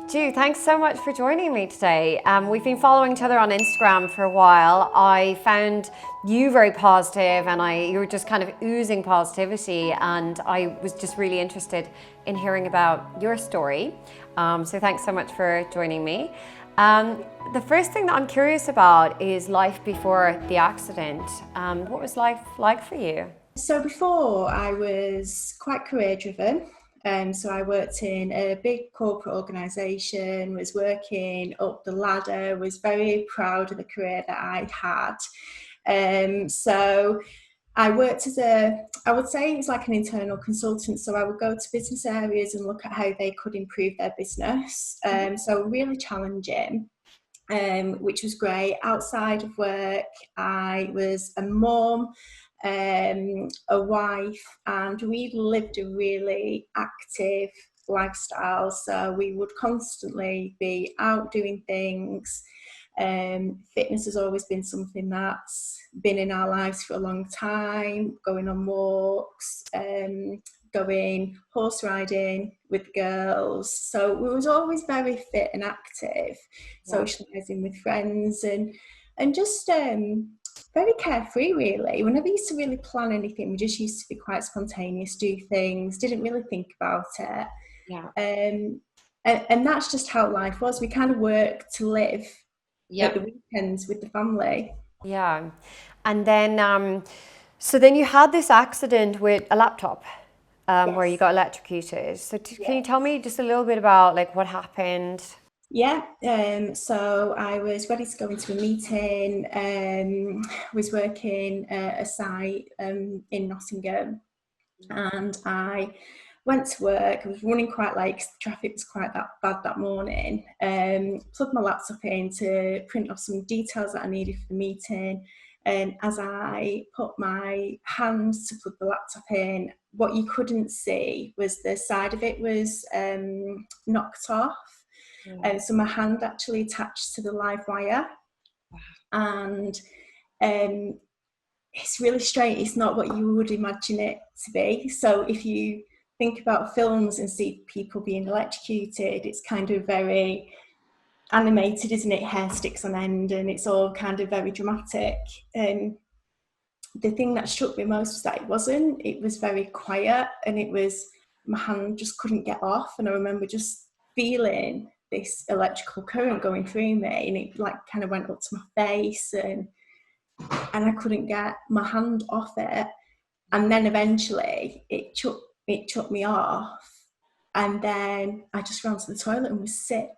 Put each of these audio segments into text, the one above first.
Jue, thanks so much for joining me today. We've been following each other on Instagram for a while. I found you very positive, and you were just kind of oozing positivity, and I was just really interested in hearing about your story. So thanks so much for joining me. The first thing that I'm curious about is life before the accident. What was life like for you? So before, I was quite career driven. So I worked in a big corporate organisation, was working up the ladder, was very proud of the career that I'd had. So I worked I would say it was like an internal consultant. So I would go to business areas and look at how they could improve their business. So really challenging. Which was great. Outside of work, I was a mum, a wife, and we lived a really active lifestyle. So we would constantly be out doing things. Fitness has always been something that's been in our lives for a long time, going on walks, going horse riding with girls. So we was always very fit and active, socialising with friends, and just very carefree really. We never used to really plan anything. We just used to be quite spontaneous, do things, didn't really think about it. Yeah. And that's just how life was. We kind of worked to live at the weekends with the family. Yeah. And then, so then you had this accident with a laptop where you Yes. got electrocuted. So can you tell Yes. me just a little bit about like what happened? Yeah, so I was ready to go into a meeting, was working a site in Nottingham, and I went to work. I was running quite late because the traffic was quite that bad that morning. Plugged my laptop in to print off some details that I needed for the meeting. And as I put my hands to plug the laptop in, what you couldn't see was the side of it was knocked off. So my hand actually attached to the live wire, and it's really straight. It's not what you would imagine it to be. So if you think about films and see people being electrocuted, it's kind of very animated, isn't it? Hair sticks on end, and it's all kind of very dramatic. And the thing that struck me most was that it wasn't. It was very quiet, and it was, my hand just couldn't get off. And I remember just feeling this electrical current going through me, and it like kind of went up to my face, and I couldn't get my hand off it. And then eventually it took me off, and then I just ran to the toilet and was sick.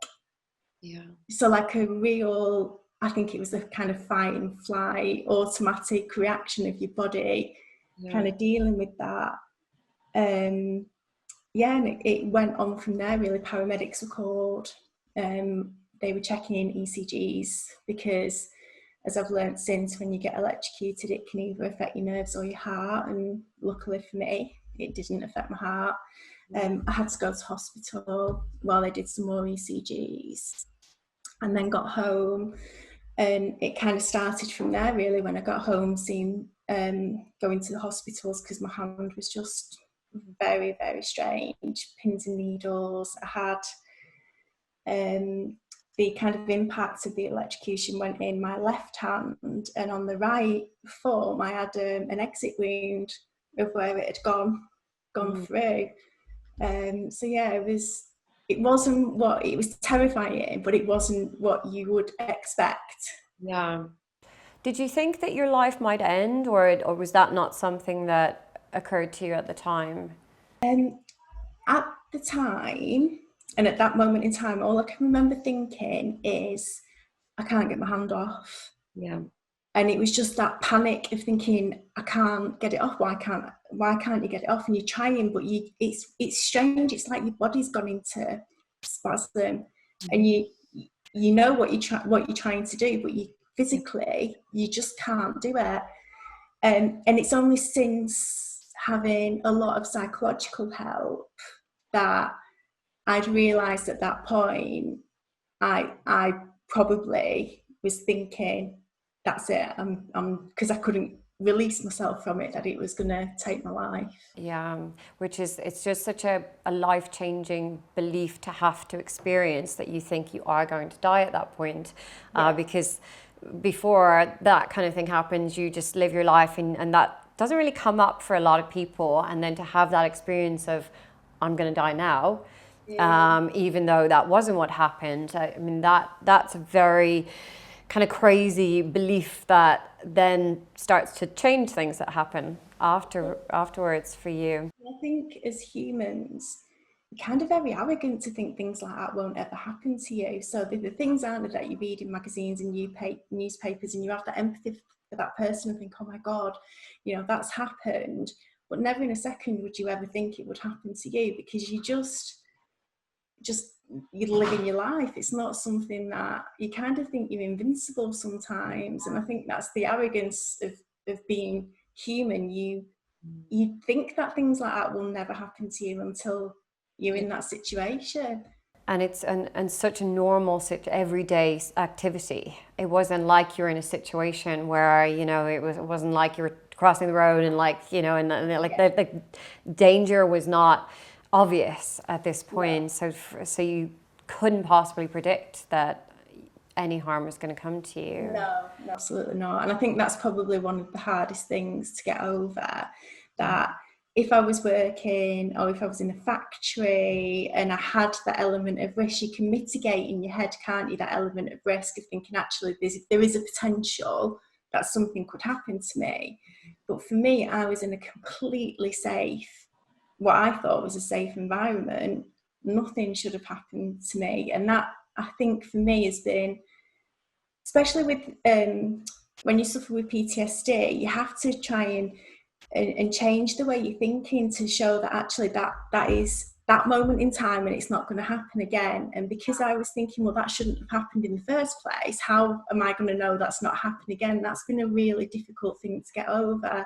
Yeah. So like a real, I think it was a kind of fight and flight automatic reaction of your body, kind of dealing with that. Yeah, and it went on from there really. Paramedics were called. They were checking ECGs because, as I've learned since, when you get electrocuted, it can either affect your nerves or your heart. And luckily for me, it didn't affect my heart. I had to go to hospital while they did some more ECGs, and then got home. And it kind of started from there really. When I got home, going to the hospitals because my hand was just very, very strange, pins and needles. I had the kind of impact of the electrocution went in my left hand, and on the right thumb I had an exit wound of where it had gone through. So yeah, it wasn't what, it was terrifying, but it wasn't what you would expect. Yeah. Did you think that your life might end, or was that not something that occurred to you at the time? At the time, and at that moment in time, all I can remember thinking is, I can't get my hand off. Yeah. And it was just that panic of thinking, I can't get it off. Why can't you get it off? And you're trying, but it's strange. It's like your body's gone into spasm, and you know what you're trying to do, but you physically you just can't do it. And it's only since having a lot of psychological help that I'd realised at that point, I probably was thinking, that's it. I'm because I couldn't release myself from it, that it was going to take my life. Yeah, which is, it's just such a life-changing belief to have to experience, that you think you are going to die at that point. Because before that kind of thing happens, you just live your life, and that doesn't really come up for a lot of people. And then to have that experience of, I'm going to die now, even though that wasn't what happened. I mean, that's a very kind of crazy belief that then starts to change things that happen afterwards for you. I think as humans, we're kind of very arrogant to think things like that won't ever happen to you. So the things, aren't there, that you read in magazines and newspapers, and you have that empathy for that person and think, oh my God, you know, that's happened. But never in a second would you ever think it would happen to you, because you just you're living your life. It's not something that you kind of think you're invincible sometimes. And I think that's the arrogance of being human. You think that things like that will never happen to you until you're in that situation. And it's and such a normal everyday activity. It wasn't like you're in a situation where, you know, it wasn't like you were crossing the road and, like, you know, and like the danger was not obvious at this point. So you couldn't possibly predict that any harm was going to come to you. No, absolutely not. And I think that's probably one of the hardest things to get over, that if I was working, or if I was in a factory and I had that element of risk, you can mitigate in your head, can't you, that element of risk of thinking, actually, there is a potential that something could happen to me. But for me, I was in a completely safe, what I thought was a safe environment. Nothing should have happened to me. And that, I think, for me has been, especially with when you suffer with PTSD, you have to try and change the way you're thinking to show that actually that is that moment in time and it's not going to happen again. And because I was thinking, well, that shouldn't have happened in the first place, how am I going to know that's not happening again? That's been a really difficult thing to get over.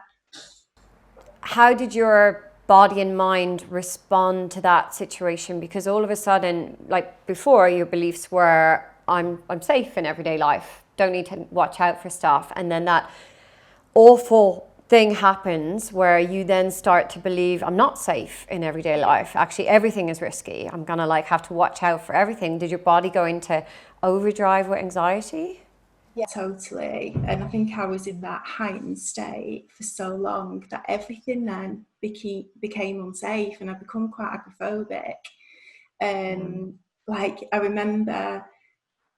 How did your body and mind respond to that situation? Because all of a sudden, like before, your beliefs were, I'm safe in everyday life, don't need to watch out for stuff. And then that awful thing happens where you then start to believe, I'm not safe in everyday life. Actually, everything is risky. I'm gonna like have to watch out for everything. Did your body go into overdrive with anxiety? Yeah, totally. And I think I was in that heightened state for so long that everything then became unsafe, and I become quite agoraphobic. Like, I remember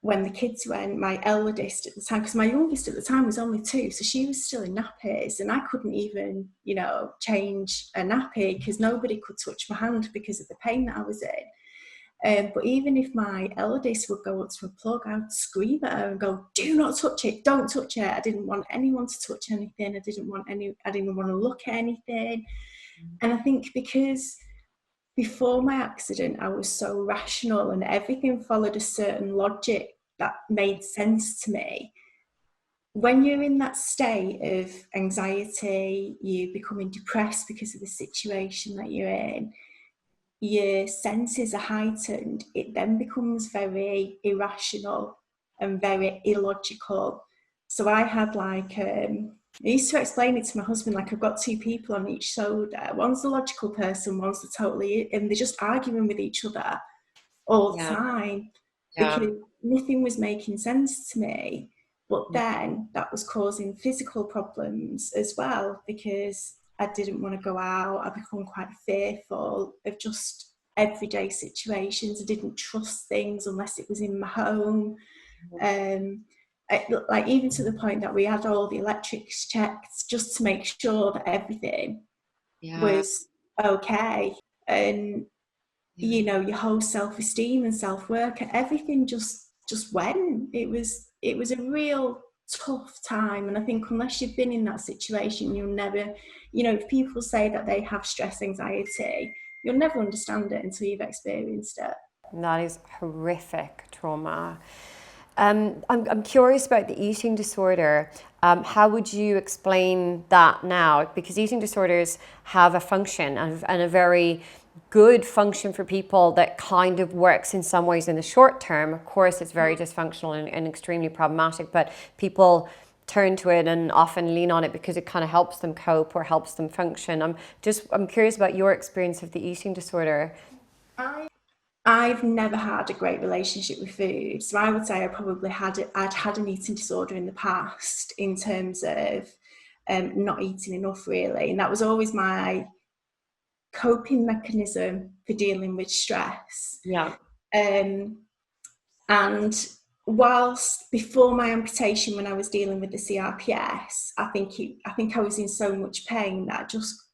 when the kids went, my eldest at the time, because my youngest at the time was only 2, so she was still in nappies, and I couldn't even, you know, change a nappy because nobody could touch my hand because of the pain that I was in. But even if my eldest would go up to a plug, I would scream at her and go, do not touch it, don't touch it. I didn't want anyone to touch anything. I didn't want to look at anything. And I think because before my accident, I was so rational and everything followed a certain logic that made sense to me. When you're in that state of anxiety, you becoming depressed because of the situation that you're in, your senses are heightened, it then becomes very irrational and very illogical. So I had like, I used to explain it to my husband, like, I've got 2 people on each shoulder. One's the logical person, one's the totally, and they're just arguing with each other all the time because nothing was making sense to me. But then that was causing physical problems as well, because I didn't want to go out. I become quite fearful of just everyday situations. I didn't trust things unless it was in my home. Like, even to the point that we had all the electrics checked just to make sure that everything was okay. And you know, your whole self-esteem and self-worth, everything just went. It was a real tough time. And I think unless you've been in that situation, you'll never, you know, if people say that they have stress anxiety, you'll never understand it until you've experienced it. That is horrific trauma. I'm curious about the eating disorder. How would you explain that now? Because eating disorders have a function and a very good function for people that kind of works in some ways in the short term. Of course, it's very dysfunctional and extremely problematic, but people turn to it and often lean on it because it kind of helps them cope or helps them function. I'm curious about your experience of the eating disorder. I've never had a great relationship with food, so I would say I'd had an eating disorder in the past in terms of not eating enough, really, and that was always my coping mechanism for dealing with stress. Yeah. And whilst before my amputation, when I was dealing with the CRPS, I think I was in so much pain that I just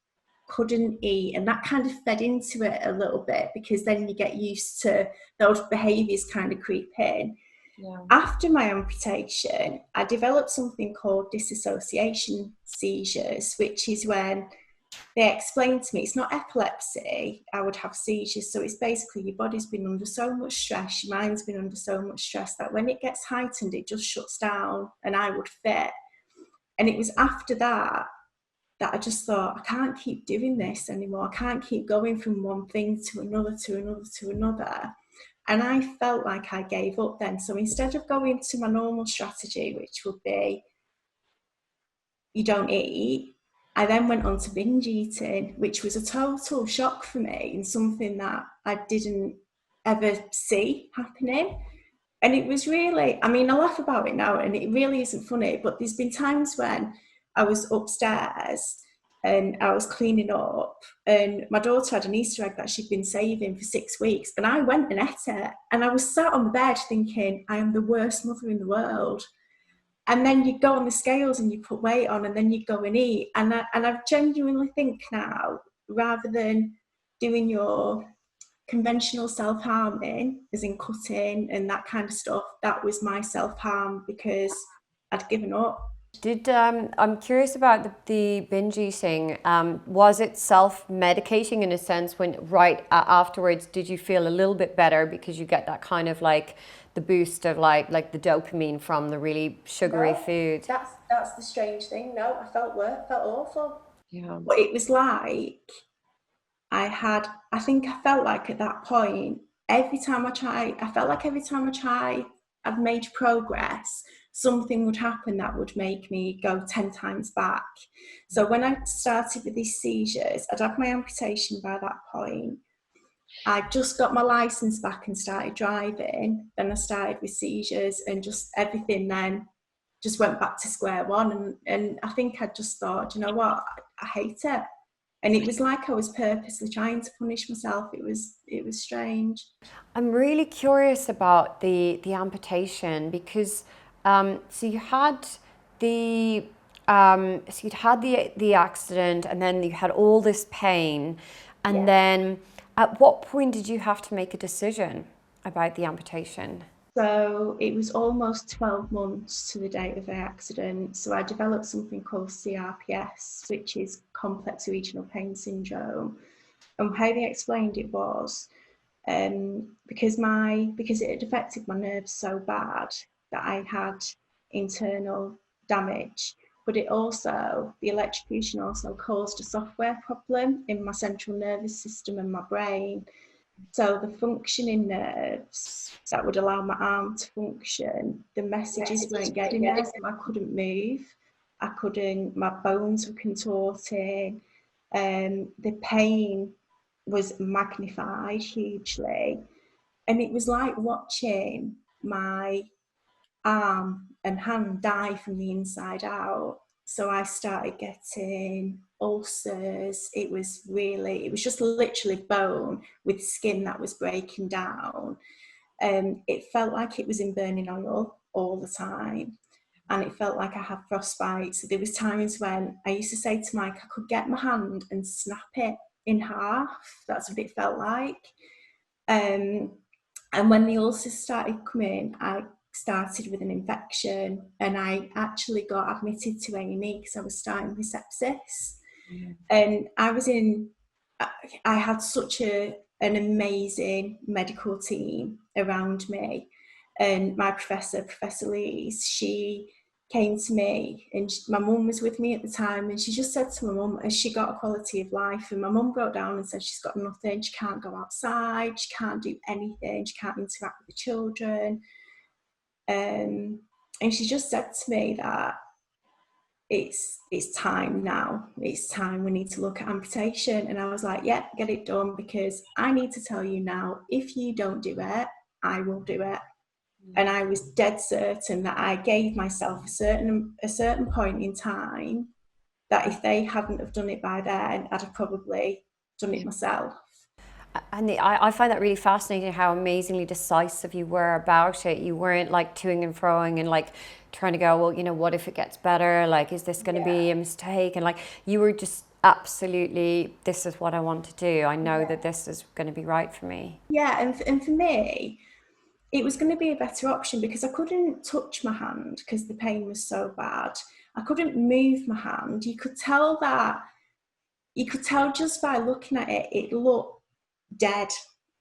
couldn't eat, and that kind of fed into it a little bit, because then you get used to those behaviours kind of creep in. Yeah. After my amputation, I developed something called disassociation seizures, which is when they explained to me it's not epilepsy. I would have seizures. So it's basically your body's been under so much stress, your mind's been under so much stress that when it gets heightened, it just shuts down and I would fit. And it was after that I just thought, I can't keep doing this anymore. I can't keep going from one thing to another, to another, to another. And I felt like I gave up then. So instead of going to my normal strategy, which would be you don't eat, I then went on to binge eating, which was a total shock for me and something that I didn't ever see happening. And it was really, I mean, I laugh about it now and it really isn't funny, but there's been times when I was upstairs and I was cleaning up and my daughter had an Easter egg that she'd been saving for 6 weeks, and I went and ate it, and I was sat on the bed thinking, I am the worst mother in the world. And then you go on the scales and you put weight on, and then you go and eat. And I genuinely think now, rather than doing your conventional self-harming, as in cutting and that kind of stuff, that was my self-harm because I'd given up. I'm curious about the binge eating. Was it self-medicating in a sense when afterwards, did you feel a little bit better because you get that kind of like the boost of like the dopamine from the really sugary food? That's the strange thing. No, I felt awful. Yeah. But it was like I think I felt like at that point, I felt like every time I tried, I've made progress, something would happen that would make me go 10 times back. So when I started with these seizures, I'd had my amputation by that point. I just got my license back and started driving. Then I started with seizures, and just everything then just went back to square one. And I think I just thought, you know what, I hate it. And it was like I was purposely trying to punish myself. It was strange. I'm really curious about the amputation because so you had the so you'd had the accident and then you had all this pain, and Yeah. then at what point did you have to make a decision about the amputation? So it was almost 12 months to the date of the accident. So I developed something called CRPS, which is complex regional pain syndrome. And how they explained it was because it had affected my nerves so bad that I had internal damage, but the electrocution also caused a software problem in my central nervous system and my brain. So the functioning nerves that would allow my arm to function, the messages weren't getting there, so I couldn't move. My bones were contorting, the pain was magnified hugely. And it was like watching my arm and hand die from the inside out. So I started getting ulcers. It was just literally bone with skin that was breaking down. It felt like it was in burning oil all the time. And it felt like I had frostbite. So there was times when I used to say to Mike, I could get my hand and snap it in half. That's what it felt like. And when the ulcers started coming, I started with an infection, and I actually got admitted to A&E because I was starting with sepsis. And I had such an amazing medical team around me. And my Professor Lees, she came to me, and my mum was with me at the time, and she just said to my mum, has she got a quality of life? And my mum broke down and said she's got nothing. She can't go outside, she can't do anything, she can't interact with the children. And she just said to me that it's time now. It's time, we need to look at amputation. And I was like, yeah, get it done, because I need to tell you now, if you don't do it, I will do it. And I was dead certain that I gave myself a certain point in time that if they hadn't have done it by then, I'd have probably done it myself. And I find that really fascinating, how amazingly decisive you were about it. You weren't like toing and froing and like trying to go, well, you know, what if it gets better? Like, is this going to be a mistake? And like, you were just absolutely, this is what I want to do. I know that this is going to be right for me. Yeah, and for me, it was going to be a better option because I couldn't touch my hand because the pain was so bad. I couldn't move my hand. You could tell just by looking at it, it looked dead.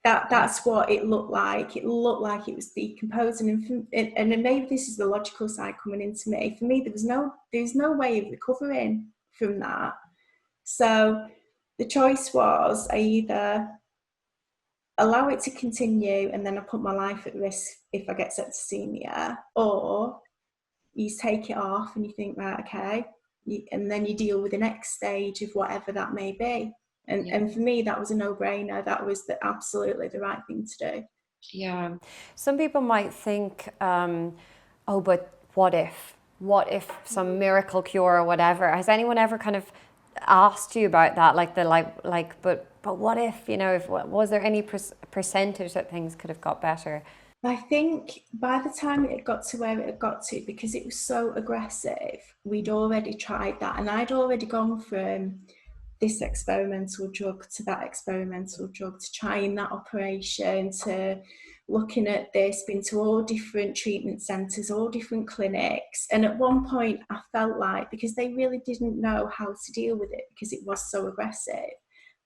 That's what it looked like. It looked like it was decomposing. And maybe this is the logical side coming into me. For me, there was no way of recovering from that. So the choice was, I either allow it to continue and then I put my life at risk if I get septicemia, or you take it off and you think, right, okay, and then you deal with the next stage of whatever that may be. And for me, that was a no-brainer. That was absolutely the right thing to do. Yeah. Some people might think, oh, but what if? What if some miracle cure or whatever? Has anyone ever kind of asked you about that? But what if, you know, if was there any percentage that things could have got better? I think by the time it had got to where it had got to, because it was so aggressive, we'd already tried that. And I'd already gone from this experimental drug to that experimental drug, to trying that operation, to looking at this, been to all different treatment centres, all different clinics. And at one point I felt like, because they really didn't know how to deal with it because it was so aggressive,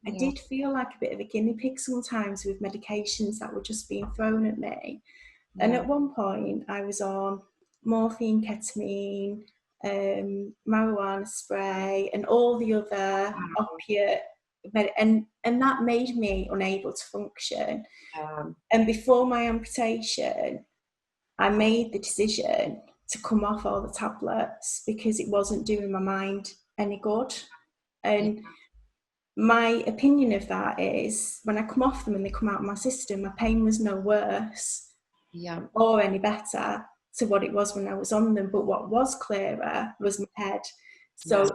I did feel like a bit of a guinea pig sometimes with medications that were just being thrown at me. And at one point I was on morphine, ketamine, marijuana spray, and all the other opiate, and that made me unable to function. And before my amputation, I made the decision to come off all the tablets because it wasn't doing my mind any good. And my opinion of that is, when I come off them and they come out of my system, my pain was no worse or any better to what it was when I was on them. But what was clearer was my head. So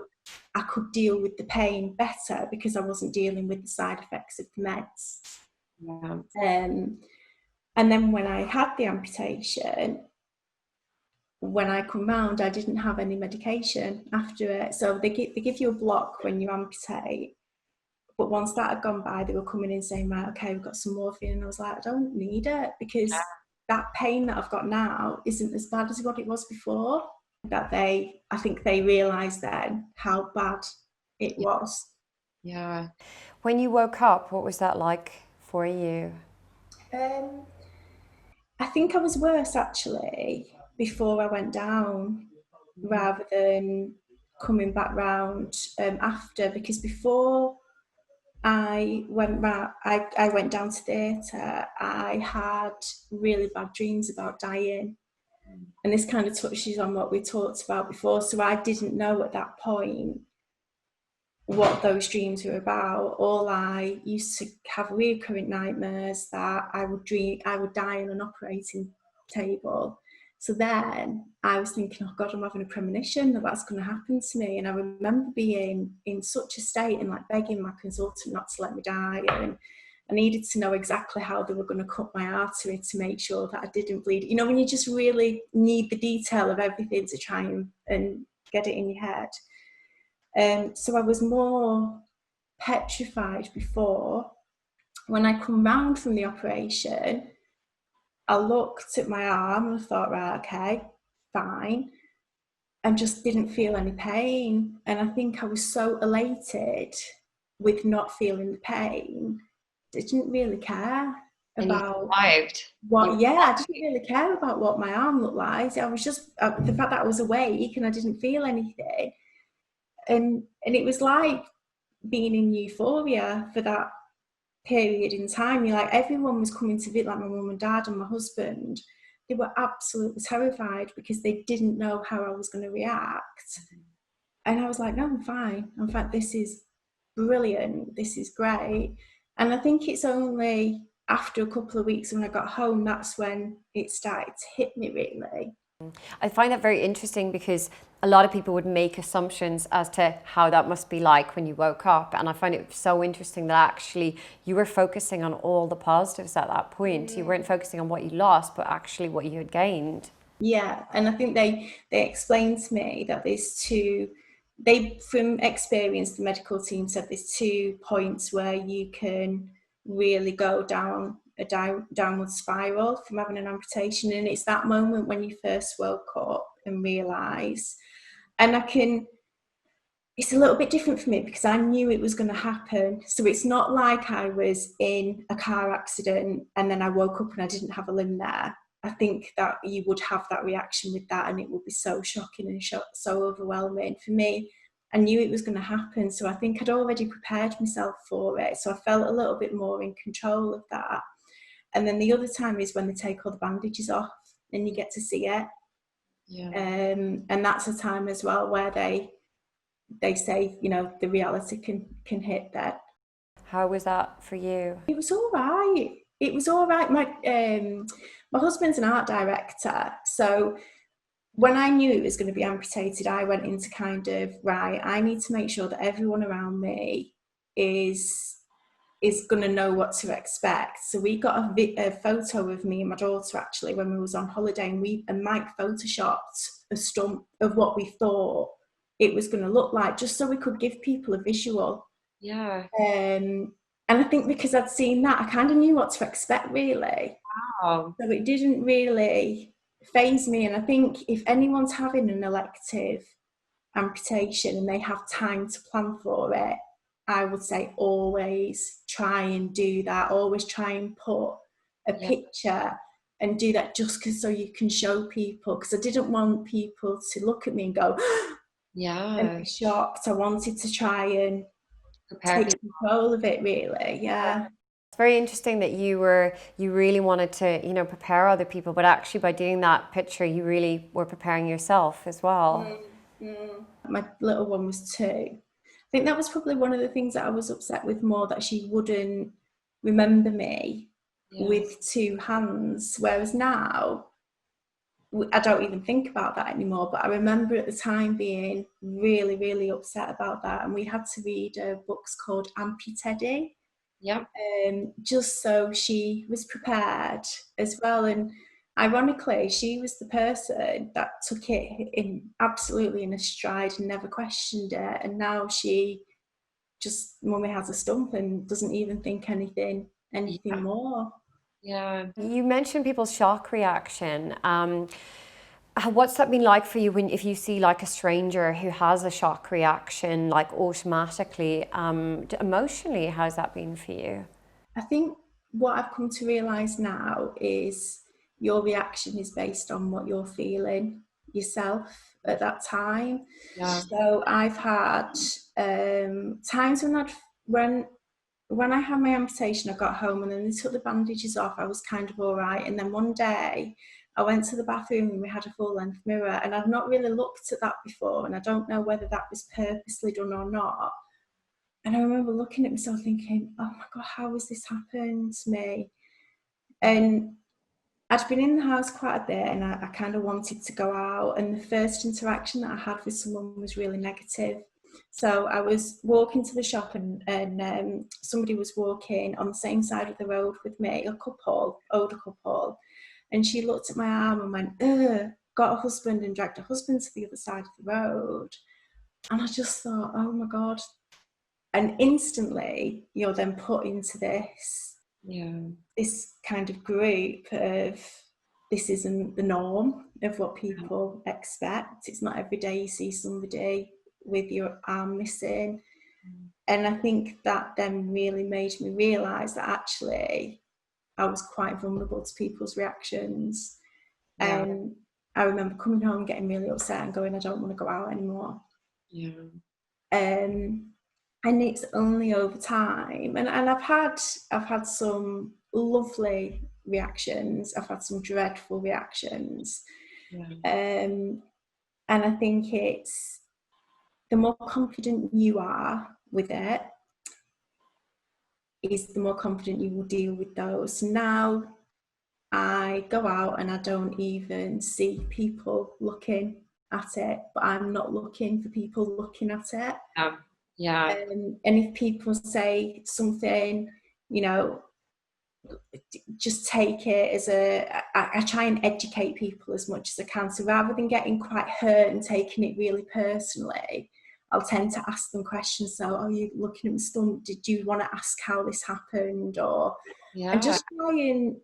I could deal with the pain better because I wasn't dealing with the side effects of the meds. And then when I had the amputation, when I come round, I didn't have any medication after it. So they give you a block when you amputate. But once that had gone by, they were coming in saying, right, okay, we've got some morphine. And I was like, I don't need it, because that pain that I've got now isn't as bad as what it was before. I think they realised then how bad it was. Yeah. When you woke up, what was that like for you? I think I was worse actually before I went down, rather than coming back round after, because before I went down to theatre, I had really bad dreams about dying. And this kind of touches on what we talked about before. So I didn't know at that point what those dreams were about. All I used to have recurrent nightmares that I would die on an operating table. So then I was thinking, oh God, I'm having a premonition that that's going to happen to me. And I remember being in such a state and like begging my consultant not to let me die. And I needed to know exactly how they were going to cut my artery to make sure that I didn't bleed. You know, when you just really need the detail of everything to try and get it in your head. So I was more petrified before. When I come round from the operation, I looked at my arm and I thought, right, okay, fine, and just didn't feel any pain. And I think I was so elated with not feeling the pain, I didn't really care about I didn't really care about what my arm looked like. I was just the fact that I was awake and I didn't feel anything. And it was like being in euphoria for that period in time. You're like, everyone was coming to visit, like my mum and dad and my husband. They were absolutely terrified because they didn't know how I was going to react. And I was like, no, I'm fine. In fact, this is brilliant. This is great. And I think it's only after a couple of weeks when I got home, that's when it started to hit me really. I find that very interesting because a lot of people would make assumptions as to how that must be like when you woke up. And I find it so interesting that actually you were focusing on all the positives at that point. You weren't focusing on what you lost, but actually what you had gained. Yeah, and I think they explained to me that there's two, they from experience, the medical team said there's 2 points where you can really go down a downward spiral from having an amputation, and it's that moment when you first woke up and realise. And it's a little bit different for me because I knew it was going to happen. So it's not like I was in a car accident and then I woke up and I didn't have a limb there. I think that you would have that reaction with that, and it would be so shocking and so overwhelming. For me, I knew it was going to happen. So I think I'd already prepared myself for it. So I felt a little bit more in control of that. And then the other time is when they take all the bandages off and you get to see it. Yeah. And that's a time as well where they say, you know, the reality can hit that. How was that for you? It was all right. It was all right. My husband's an art director, so when I knew it was going to be amputated, I went into kind of, right, I need to make sure that everyone around me is going to know what to expect. So we got a photo of me and my daughter actually when we was on holiday, and Mike photoshopped a stump of what we thought it was going to look like, just so we could give people a visual. Yeah. And I think because I'd seen that, I kind of knew what to expect really. Wow. So it didn't really faze me. And I think if anyone's having an elective amputation and they have time to plan for it, I would say always try and do that. Always try and put a Yeah. picture and do that just so you can show people. Because I didn't want people to look at me and go, and Yeah. be shocked. I wanted to try and Prepare take people. control of it really. Yeah. It's very interesting that you really wanted to, prepare other people, but actually by doing that picture, you really were preparing yourself as well. My little one was 2. I think that was probably one of the things that I was upset with more, that she wouldn't remember me Yeah. with 2 hands, whereas now I don't even think about that anymore. But I remember at the time being really, really upset about that, and we had to read books called Amputation, Yeah. just so she was prepared as well. And ironically, she was the person that took it in absolutely in a stride and never questioned it. And now she just, mummy has a stump and doesn't even think anything Yeah. more. Yeah. You mentioned people's shock reaction. What's that been like for you if you see like a stranger who has a shock reaction, like automatically, emotionally, how's that been for you? I think what I've come to realise now is your reaction is based on what you're feeling yourself at that time. Yeah. So I've had times when I had my amputation, I got home and then they took the bandages off. I was kind of all right. And then one day I went to the bathroom and we had a full length mirror, and I've not really looked at that before. And I don't know whether that was purposely done or not. And I remember looking at myself thinking, oh my God, how has this happened to me? And I'd been in the house quite a bit, and I kind of wanted to go out. And the first interaction that I had with someone was really negative. So I was walking to the shop, and somebody was walking on the same side of the road with me, older couple. And she looked at my arm and went, ugh, got a husband, and dragged her husband to the other side of the road. And I just thought, oh my God. And instantly you're then put into Yeah. this kind of group of, this isn't the norm of what people expect. It's not every day you see somebody with your arm missing. And I think that then really made me realise that actually I was quite vulnerable to people's reactions. Yeah. And I remember coming home getting really upset and going, I don't want to go out anymore. Yeah. And it's only over time, and I've had some lovely reactions, I've had some dreadful reactions, Yeah. and I think the more confident you are with it, is the more confident you will deal with those. Now I go out and I don't even see people looking at it, but I'm not looking for people looking at it. Yeah. And if people say something, you know, just take it as I try and educate people as much as I can. So rather than getting quite hurt and taking it really personally, I'll tend to ask them questions. So, are you looking at my stomach? Did you want to ask how this happened? Or and Yeah. just try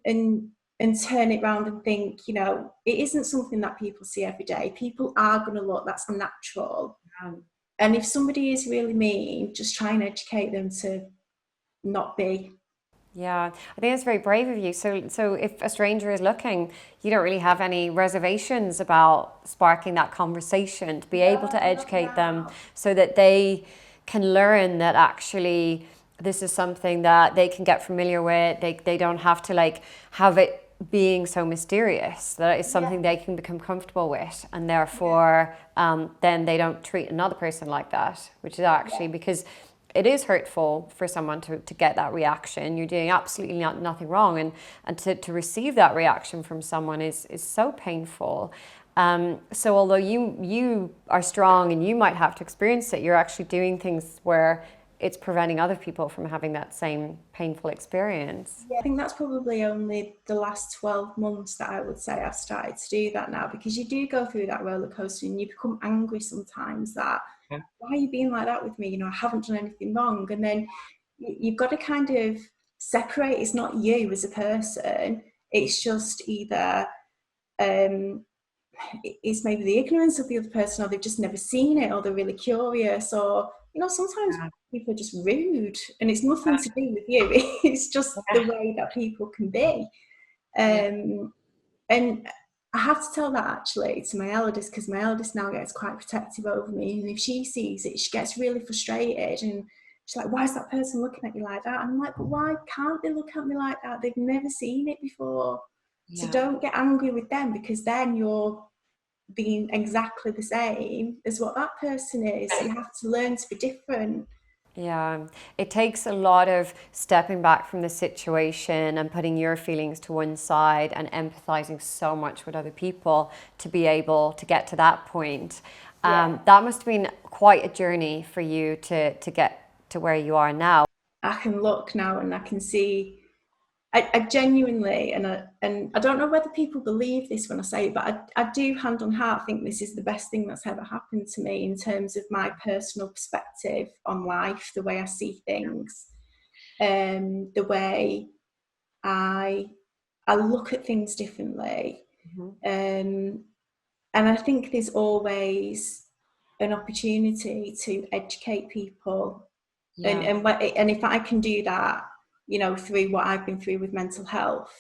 and turn it around and think, you know, it isn't something that people see every day. People are going to look, that's natural. And if somebody is really mean, just try and educate them to not be. Yeah, I think it's very brave of you. So if a stranger is looking, you don't really have any reservations about sparking that conversation to be able to educate them so that they can learn that actually this is something that they can get familiar with. They don't have to like have it being so mysterious. That it's something they can become comfortable with, and therefore then they don't treat another person like that, which is actually because it is hurtful for someone to get that reaction. You're doing absolutely nothing wrong, and to receive that reaction from someone is so painful. So although you are strong and you might have to experience it, you're actually doing things where it's preventing other people from having that same painful experience. Yeah, I think that's probably only the last 12 months that I would say I've started to do that now, because you do go through that roller coaster and you become angry sometimes that, why are you being like that with me? You know, I haven't done anything wrong. And then you've got to kind of separate. It's not you as a person. It's just either it's maybe the ignorance of the other person, or they've just never seen it, or they're really curious, or, you know, sometimes people are just rude and it's nothing to do with you. It's just the way that people can be. And I have to tell that actually to my eldest, because my eldest now gets quite protective over me, and if she sees it she gets really frustrated, and she's like, why is that person looking at you like that? And I'm like, but why can't they look at me like that? They've never seen it before. So don't get angry with them, because then you're being exactly the same as what that person is. You have to learn to be different. Yeah, it takes a lot of stepping back from the situation and putting your feelings to one side and empathizing so much with other people to be able to get to that point. That must have been quite a journey for you to get to where you are now. I can look now and I can see, I genuinely, and I don't know whether people believe this when I say it, but I do, hand on heart, think this is the best thing that's ever happened to me in terms of my personal perspective on life, the way I see things, the way I look at things differently. And I think there's always an opportunity to educate people, and if I can do that, you know, through what I've been through with mental health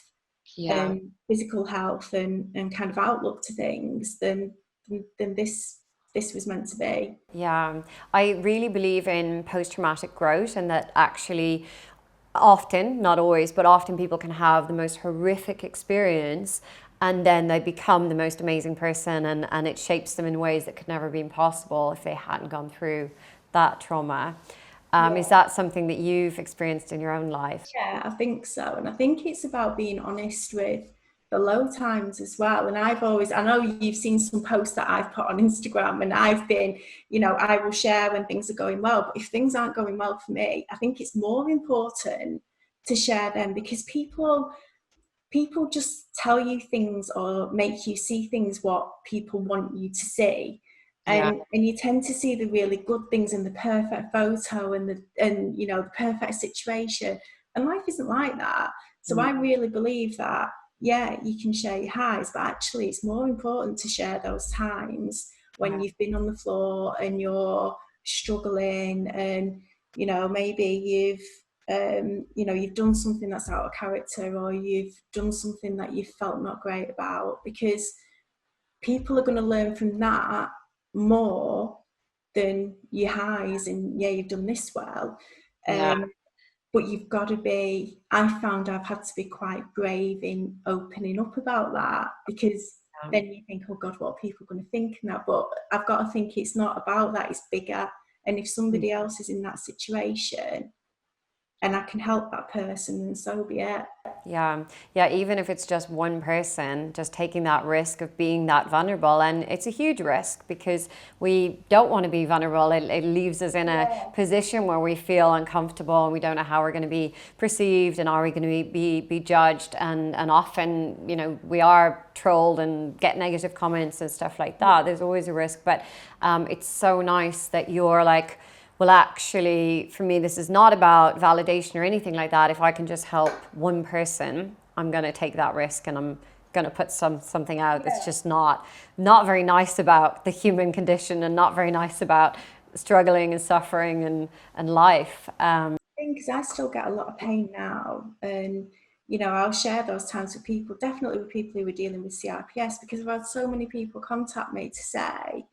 and physical health and kind of outlook to things, then this was meant to be. Yeah, I really believe in post-traumatic growth, and that actually often, not always, but often people can have the most horrific experience and then they become the most amazing person, and it shapes them in ways that could never have been possible if they hadn't gone through that trauma. Is that something that you've experienced in your own life? Yeah, I think so. And I think it's about being honest with the low times as well. And I know you've seen some posts that I've put on Instagram, and I've been, you know, I will share when things are going well. But if things aren't going well for me, I think it's more important to share them, because people just tell you things or make you see things what people want you to see. Yeah. And you tend to see the really good things in the perfect photo and you know, the perfect situation, and life isn't like that. So I really believe that, yeah, you can share your highs, but actually it's more important to share those times when you've been on the floor and you're struggling, and, you know, maybe you know, you've done something that's out of character, or you've done something that you felt not great about, because people are going to learn from that more than your highs and, yeah, you've done this well. Yeah. But you've got to be, I found I've had to be quite brave in opening up about that, because then you think, oh God, what are people going to think now? But I've got to think it's not about that, it's bigger. And if somebody else is in that situation and I can help that person, then so be it. Yeah, yeah, even if it's just one person, just taking that risk of being that vulnerable. And it's a huge risk because we don't want to be vulnerable. It leaves us in a position where we feel uncomfortable and we don't know how we're going to be perceived and are we going to be judged. And often, you know, we are trolled and get negative comments and stuff like that. There's always a risk. But it's so nice that you're like, well, actually, for me, this is not about validation or anything like that. If I can just help one person, I'm going to take that risk and I'm going to put something out that's just not very nice about the human condition and not very nice about struggling and suffering and life. Because I still get a lot of pain now, and you know, I'll share those times with people, definitely with people who are dealing with CRPS, because I've had so many people contact me to say,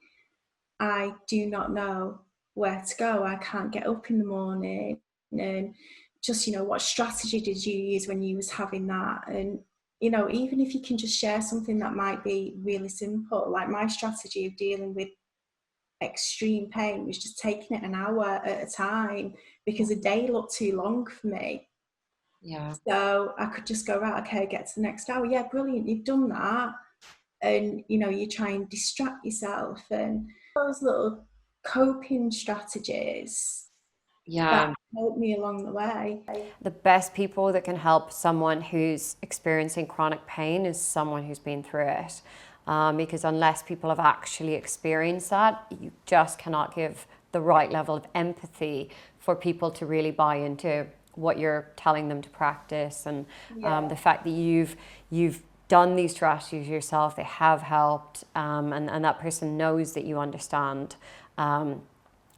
I do not know where to go. I can't get up in the morning. And just, you know, what strategy did you use when you was having that? And, you know, even if you can just share something that might be really simple, like my strategy of dealing with extreme pain was just taking it an hour at a time because a day looked too long for me. Yeah. So I could just go, right, okay, get to the next hour. Yeah, brilliant, you've done that. And you know, you try and distract yourself, and those little coping strategies that Yeah. help me along the way. The best people that can help someone who's experiencing chronic pain is someone who's been through it. Because unless people have actually experienced that, you just cannot give the right level of empathy for people to really buy into what you're telling them to practice. And the fact that you've done these strategies yourself, they have helped, and that person knows that you understand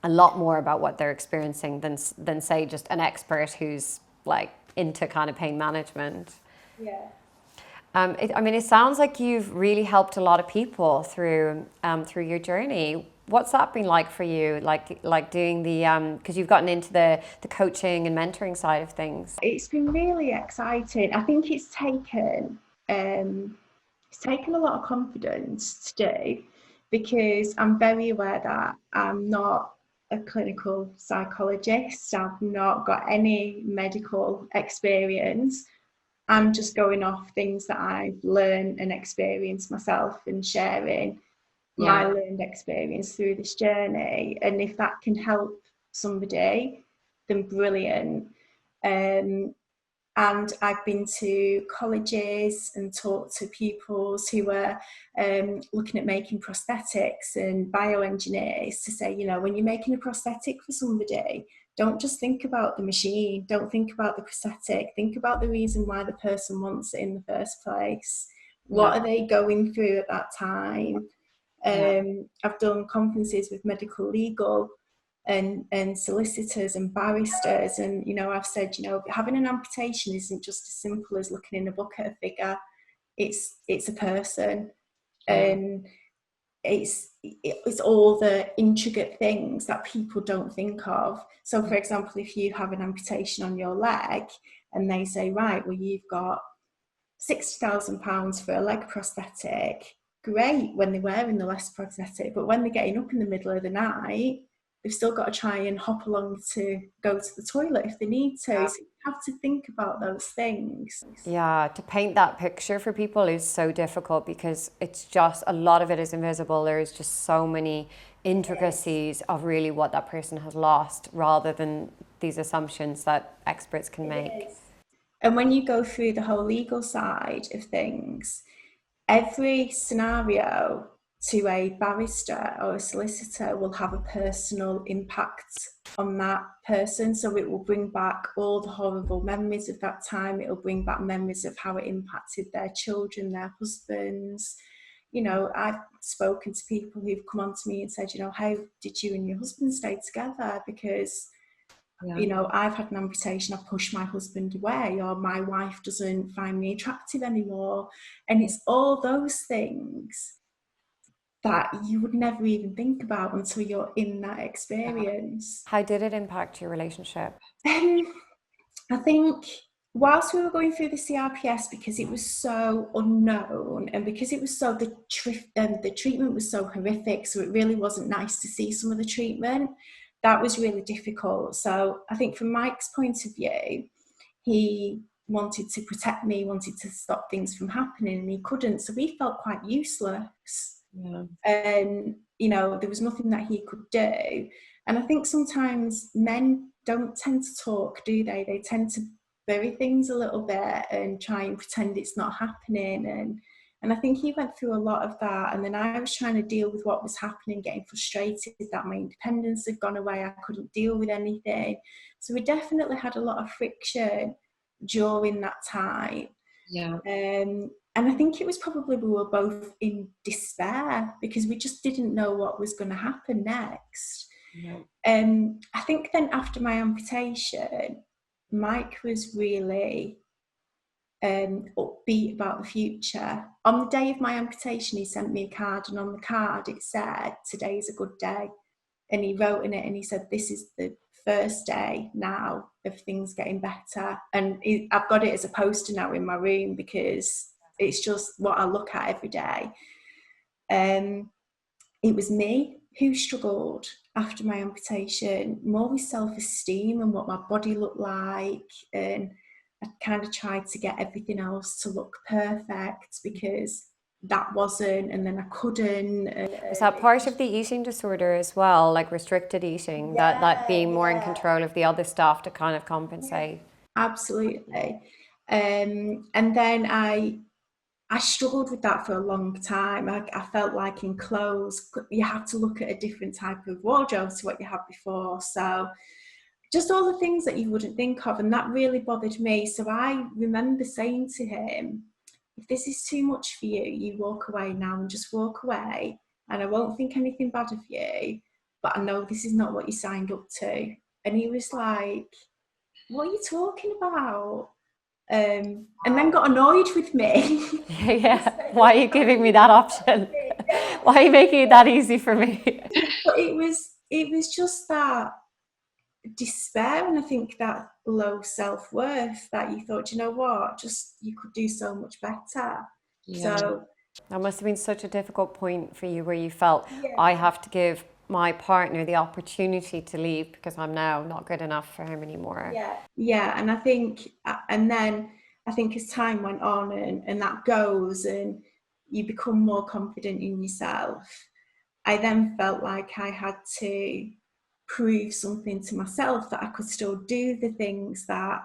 a lot more about what they're experiencing than say just an expert who's like into kind of pain management. Yeah. I mean, it sounds like you've really helped a lot of people through your journey. What's that been like for you? Like doing the because you've gotten into the coaching and mentoring side of things. It's been really exciting. I think it's taken a lot of confidence to do, because I'm very aware that I'm not a clinical psychologist. I've not got any medical experience. I'm just going off things that I've learned and experienced myself and sharing my Yeah. learned experience through this journey. And if that can help somebody, then brilliant. Um, and I've been to colleges and talked to pupils who were looking at making prosthetics and bioengineers to say, you know, when you're making a prosthetic for somebody, don't just think about the machine, don't think about the prosthetic, think about the reason why the person wants it in the first place. Yeah. What are they going through at that time? Yeah. I've done conferences with medical legal and solicitors and barristers, and you know, I've said, you know, having an amputation isn't just as simple as looking in a book at a figure. It's a person, Yeah. and it's all the intricate things that people don't think of. So for example, if you have an amputation on your leg and they say, right, well, you've got £60,000 for a leg prosthetic, great when they're wearing the leg prosthetic, but when they're getting up in the middle of the night, they've still got to try and hop along to go to the toilet if they need to. So you have to think about those things. Yeah, to paint that picture for people is so difficult because it's just a lot of it is invisible. There is just so many intricacies of really what that person has lost rather than these assumptions that experts can make. And when you go through the whole legal side of things, every scenario to a barrister or a solicitor will have a personal impact on that person. So it will bring back all the horrible memories of that time. It will bring back memories of how it impacted their children, their husbands. You know, I've spoken to people who've come on to me and said, you know, how did you and your husband stay together? Because Yeah. you know, I've had an amputation, I've pushed my husband away, or my wife doesn't find me attractive anymore. And it's all those things that you would never even think about until you're in that experience. How did it impact your relationship? I think whilst we were going through the CRPS, because it was so unknown and because it was so the treatment was so horrific, so it really wasn't nice to see some of the treatment. That was really difficult. So I think from Mike's point of view, he wanted to protect me, wanted to stop things from happening, and he couldn't. So he felt quite useless. Yeah. And, you know, there was nothing that he could do. And I think sometimes men don't tend to talk, do they? They tend to bury things a little bit and try and pretend it's not happening. And I think he went through a lot of that. And then I was trying to deal with what was happening, getting frustrated that my independence had gone away. I couldn't deal with anything. So we definitely had a lot of friction during that time. Yeah. And I think it was probably we were both in despair because we just didn't know what was going to happen next. Yeah. I think then after my amputation, Mike was really upbeat about the future. On the day of my amputation, he sent me a card, and on the card it said, "Today's a good day." And he wrote in it and he said, "This is the first day now of things getting better." And I've got it as a poster now in my room because it's just what I look at every day. It was me who struggled after my amputation, more with self-esteem and what my body looked like. And I kind of tried to get everything else to look perfect because that wasn't, and then I couldn't. Was that part of the eating disorder as well, like restricted eating, that being more in control of the other stuff to kind of compensate? Absolutely. And then I struggled with that for a long time. I felt like in clothes, you have to look at a different type of wardrobe to what you had before. So just all the things that you wouldn't think of, and that really bothered me. So I remember saying to him, "If this is too much for you, you walk away now and just walk away, and I won't think anything bad of you, but I know this is not what you signed up to." And he was like, "What are you talking about?" And then got annoyed with me. Yeah. Why are you giving me that option? Why are you making it that easy for me? But it was just that despair, and I think that low self-worth that you thought, you know what, just you could do so much better. Yeah. So That must have been such a difficult point for you where you felt, yeah, I have to give my partner the opportunity to leave because I'm now not good enough for him anymore. yeah, and I think, and then I think as time went on and that goes and you become more confident in yourself, I then felt like I had to prove something to myself that I could still do the things that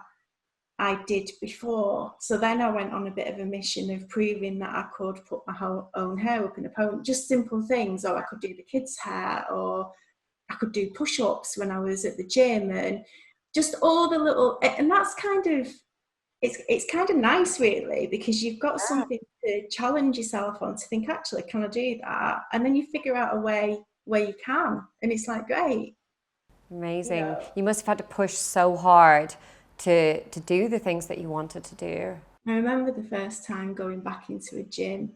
I did before. So then I went on a bit of a mission of proving that I could put my own hair up in a pony, just simple things, or I could do the kids' hair, or I could do push-ups when I was at the gym, and just all the little, and that's kind of, it's kind of nice really, because you've got something to challenge yourself on, to think, actually, can I do that? And then you figure out a way where you can, and it's like, great. Amazing. You must have had to push so hard to do the things that you wanted to do. I remember the first time going back into a gym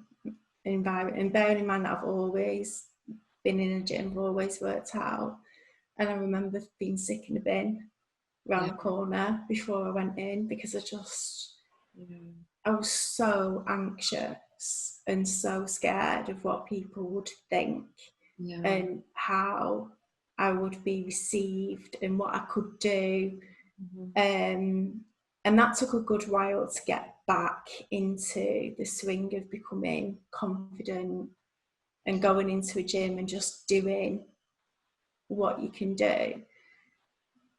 environment, and bearing in mind that I've always been in a gym, I've always worked out, and I remember being sick in a bin around the corner before I went in, because I was so anxious and so scared of what people would think and how I would be received and what I could do. And that took a good while to get back into the swing of becoming confident and going into a gym and just doing what you can do.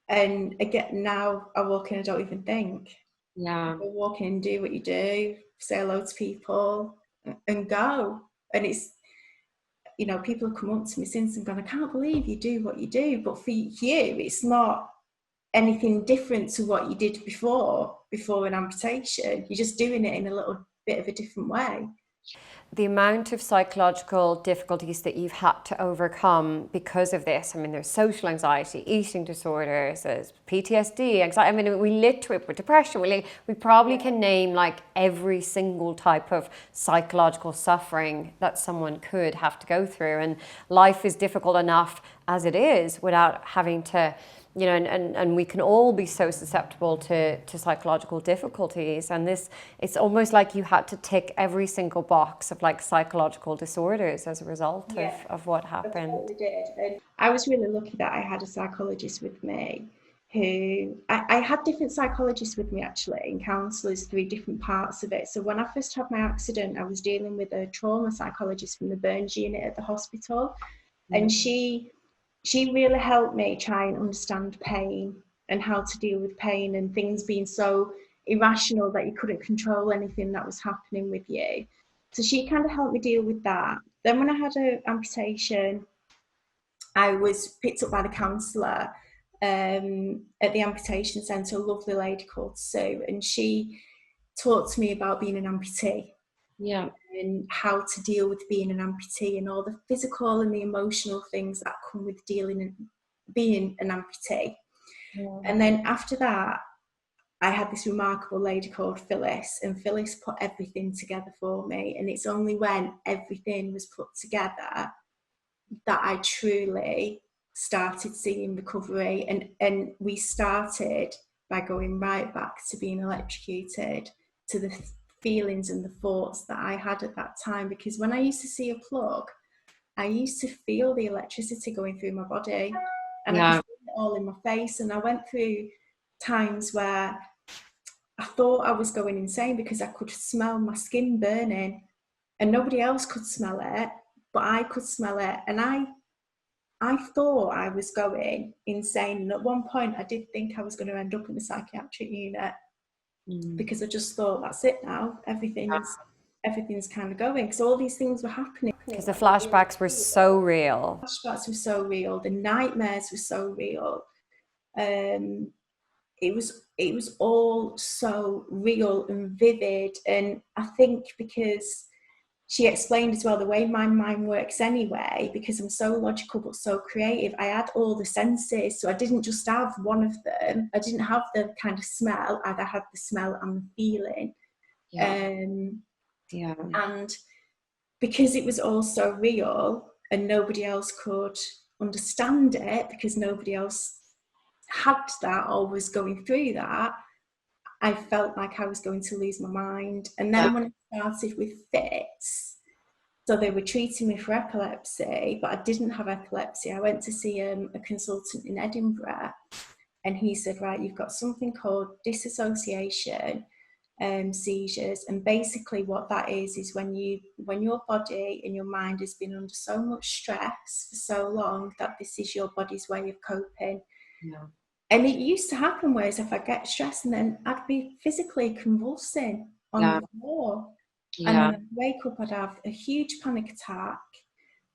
And again, now I walk in, I don't even think. Yeah. I walk in, do what you do, say hello to people, and go. And it's, you know, people have come up to me since and gone, "I can't believe you do what you do." But for you, it's not anything different to what you did before an amputation. You're just doing it in a little bit of a different way. The amount of psychological difficulties that you've had to overcome because of this. I mean, there's social anxiety, eating disorders, there's PTSD, anxiety. I mean, we literally, with depression, we probably can name like every single type of psychological suffering that someone could have to go through. And life is difficult enough as it is without having to you know, and we can all be so susceptible to psychological difficulties. And this, it's almost like you had to tick every single box of like psychological disorders as a result of what happened. I totally did. And I was really lucky that I had a psychologist with me who, I had different psychologists with me actually, and counsellors through different parts of it. So when I first had my accident, I was dealing with a trauma psychologist from the burns unit at the hospital. And she really helped me try and understand pain and how to deal with pain and things being so irrational that you couldn't control anything that was happening with you. So she kind of helped me deal with that. Then when I had an amputation, I was picked up by the counsellor at the amputation centre, a lovely lady called Sue, and she taught to me about being an amputee. Yeah. And how to deal with being an amputee and all the physical and the emotional things that come with dealing and being an amputee. Yeah. And then after that, I had this remarkable lady called Phyllis, and Phyllis put everything together for me. And it's only when everything was put together that I truly started seeing recovery. And we started by going right back to being electrocuted, to the feelings and the thoughts that I had at that time. Because when I used to see a plug, I used to feel the electricity going through my body, and I could feel it all in my face. And I went through times where I thought I was going insane because I could smell my skin burning, and nobody else could smell it, but I could smell it. And I thought I was going insane. And at one point I did think I was going to end up in the psychiatric unit, because I just thought, that's it now, everything's kind of going, because all these things were happening. Because the flashbacks were so real. Flashbacks were so real. The nightmares were so real. It was all so real and vivid. And I think because she explained as well the way my mind works anyway, because I'm so logical but so creative, I had all the senses. So I didn't just have one of them. I didn't have the kind of smell. I had the smell and the feeling. And because it was all so real and nobody else could understand it, because nobody else had that or was going through that, I felt like I was going to lose my mind. And then when I started with fits, so they were treating me for epilepsy, but I didn't have epilepsy. I went to see a consultant in Edinburgh, and he said, right, you've got something called disassociation seizures. And basically what that is when your body and your mind has been under so much stress for so long that this is your body's way of coping. And it used to happen whereas if I get stressed, and then I'd be physically convulsing on the floor. And then I'd wake up, I'd have a huge panic attack.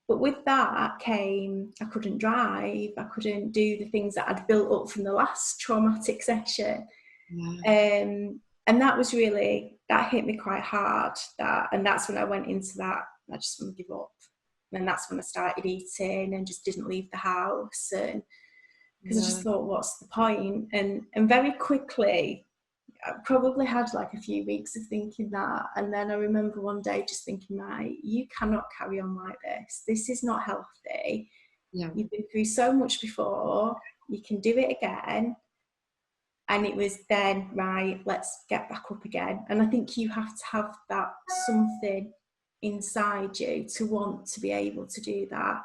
But with that came, I couldn't drive, I couldn't do the things that I'd built up from the last traumatic session. And that was really, that hit me quite hard. And that's when I went into that, I just want to give up. And that's when I started eating and just didn't leave the house. And because I just thought, what's the point? And very quickly, I probably had like a few weeks of thinking that. And then I remember one day just thinking, right, you cannot carry on like this. This is not healthy. You've been through so much before. You can do it again. And it was then, right, let's get back up again. And I think you have to have that something inside you to want to be able to do that.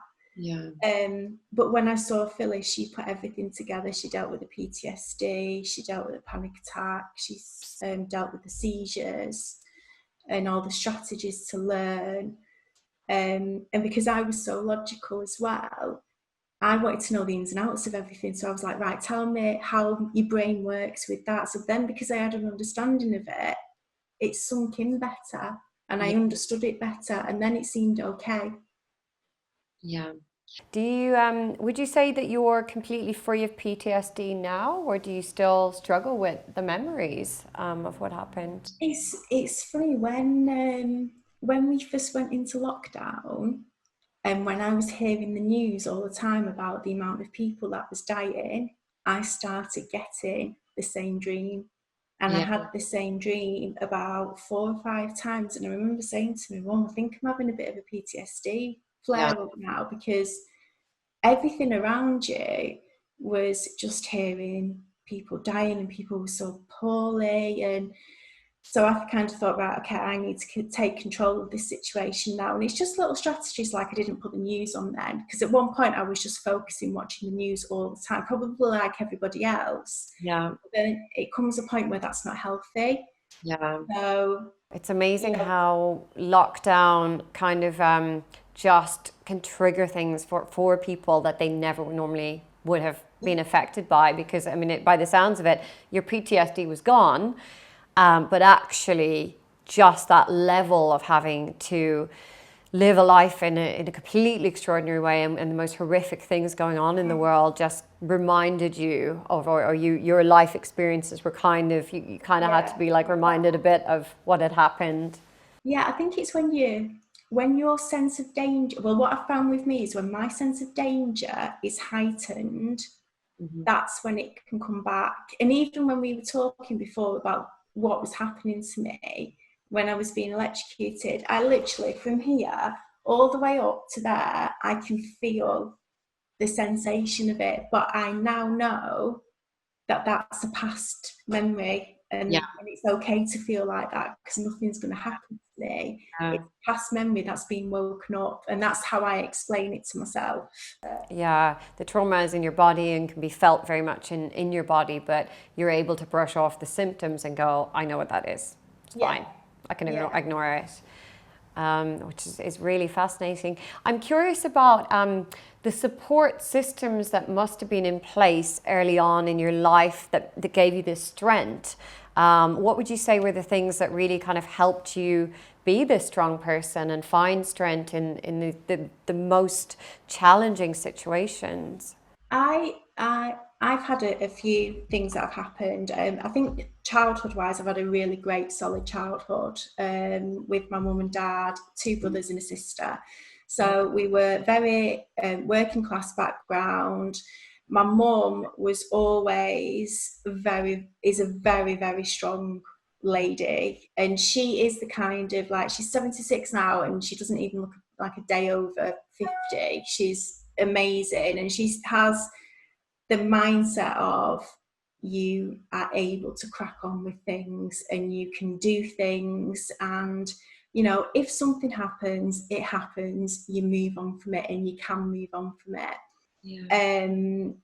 But when I saw Phyllis, she put everything together. She dealt with the PTSD, she dealt with the panic attack, she dealt with the seizures and all the strategies to learn. And because I was so logical as well, I wanted to know the ins and outs of everything. So I was like, right, tell me how your brain works with that. So then because I had an understanding of it, it sunk in better and I understood it better, and then it seemed okay. Do you would you say that you're completely free of PTSD now, or do you still struggle with the memories of what happened? It's funny, when we first went into lockdown, and when I was hearing the news all the time about the amount of people that was dying, I started getting the same dream. And I had the same dream about 4 or 5 times. And I remember saying to my mum, I think I'm having a bit of a PTSD flare up now, because everything around you was just hearing people dying and people were so poorly. And so I kind of thought, right, okay, I need to take control of this situation now. And it's just little strategies, like I didn't put the news on then, because at one point I was just focusing watching the news all the time, probably like everybody else. Yeah. But then it comes a point where that's not healthy. Yeah. So It's amazing how lockdown kind of just can trigger things for people that they never normally would have been affected by, because I mean, by the sounds of it, your PTSD was gone, but actually just that level of having to live a life in a completely extraordinary way, and the most horrific things going on in the world just reminded you of, or your life experiences were kind of, you kind of had to be like reminded a bit of what had happened. yeah, I think it's when your sense of danger, well, what I found with me is when my sense of danger is heightened, that's when it can come back. And even when we were talking before about what was happening to me when I was being electrocuted, I literally, from here all the way up to there, I can feel the sensation of it. But I now know that that's a past memory, Yeah. and it's okay to feel like that because nothing's going to happen to me. It's past memory that's been woken up, and that's how I explain it to myself. Yeah, the trauma is in your body and can be felt very much in your body, but you're able to brush off the symptoms and go, I know what that is. It's Yeah, fine. I can yeah. ignore it, which is really fascinating. I'm curious about the support systems that must have been in place early on in your life that gave you this strength. What would you say were the things that really kind of helped you be this strong person and find strength in the most challenging situations? I've had a few things that have happened. I think childhood-wise, I've had a really great, solid childhood with my mum and dad, two brothers and a sister. So we were very working class background. My mum was always is a very, very strong lady, and she is the kind of, like, she's 76 now and she doesn't even look like a day over 50. She's amazing, and she has the mindset of, you are able to crack on with things and you can do things, and if something happens, it happens, you move on from it and you can move on from it. Yeah. And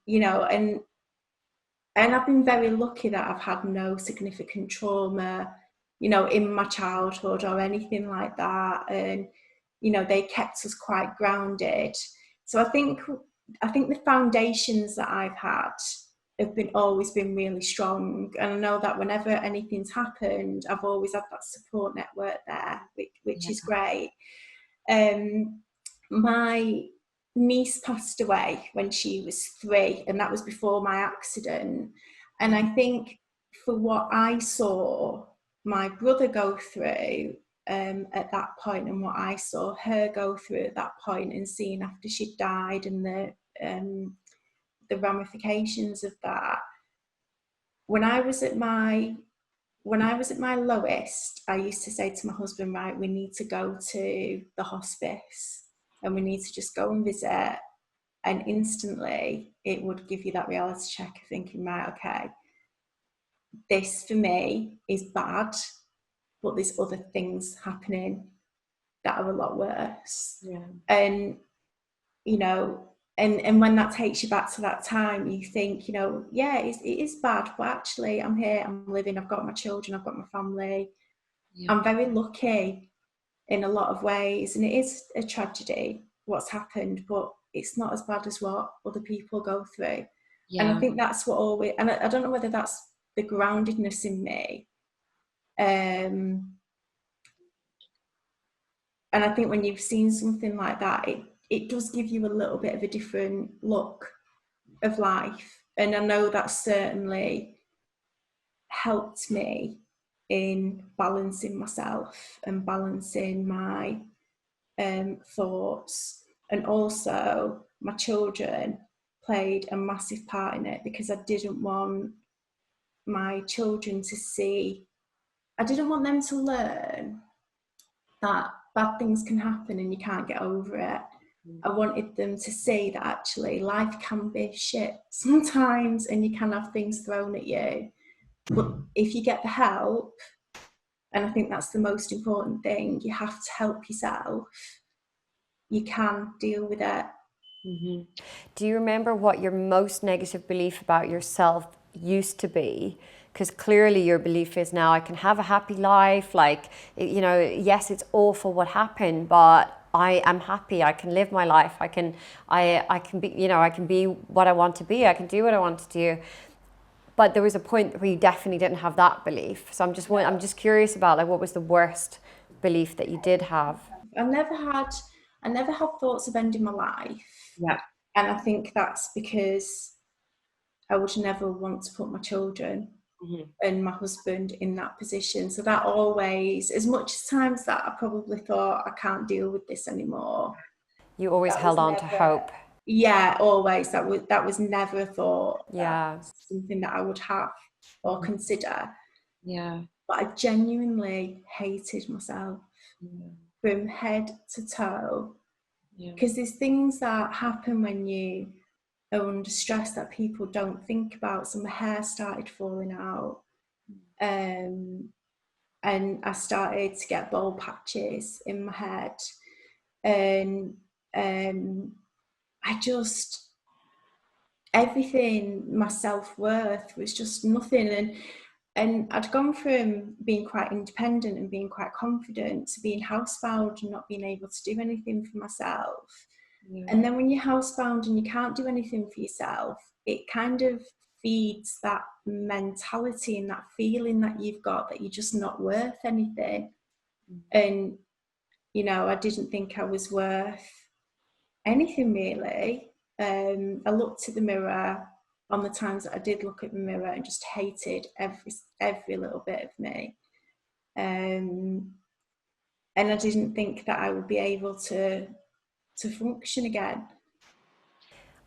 I've been very lucky that I've had no significant trauma, in my childhood or anything like that. And, they kept us quite grounded. So I think the foundations that I've had have always been really strong. And I know that whenever anything's happened, I've always had that support network there, which is great. My niece passed away when she was 3, and that was before my accident. And I think, for what I saw my brother go through at that point, and what I saw her go through at that point, and seeing after she died and the ramifications of that, when I was at my lowest, I used to say to my husband, right, we need to go to the hospice and we need to just go and visit. And instantly it would give you that reality check of thinking, right, okay, this for me is bad, but there's other things happening that are a lot worse. Yeah. And, and when that takes you back to that time, you think, yeah, it is bad, but actually I'm here, I'm living, I've got my children, I've got my family. Yeah. I'm very lucky in a lot of ways, and it is a tragedy what's happened, but it's not as bad as what other people go through. And I Yeah. think that's what always, and I don't know whether that's the groundedness in me. And I think when you've seen something like that, it does give you a little bit of a different look of life. And I know that certainly helped me in balancing myself and balancing my thoughts. And also my children played a massive part in it, because I didn't want my children to see, I didn't want them to learn that bad things can happen and you can't get over it. I wanted them to see that actually life can be shit sometimes, and you can have things thrown at you. But if you get the help, and I think that's the most important thing, you have to help yourself, you can deal with it. Mm-hmm. Do you remember what your most negative belief about yourself used to be? Because clearly your belief is now I can have a happy life. Like, you know, yes, it's awful what happened, but I am happy. I can live my life. I can be, you know, I can be what I want to be. I can do what I want to do. But there was a point where you definitely didn't have that belief. So I'm just curious about like what was the worst belief that you did have? I never had I never had thoughts of ending my life. Yeah. And I think that's because I would never want to put my children Mm-hmm. and my husband in that position. So that always, as much times that I probably thought I can't deal with this anymore, You always that was held on to never, hope. yeah, always. That was never a thought. Yeah. That's something that I would have or consider. Yeah. But I genuinely hated myself from head to toe, Yeah. because there's things that happen when you are under stress that people don't think about. So my hair started falling out, and I started to get bald patches in my head, and I just, everything, my self-worth was just nothing. And I'd gone from being quite independent and being quite confident to being housebound and not being able to do anything for myself. Yeah. And then when you're housebound and you can't do anything for yourself, it kind of feeds that mentality and that feeling that you've got that you're just not worth anything. And, you know, I didn't think I was worth anything really. I looked at the mirror on the times that I did look at the mirror and just hated every little bit of me. And I didn't think that I would be able to function again.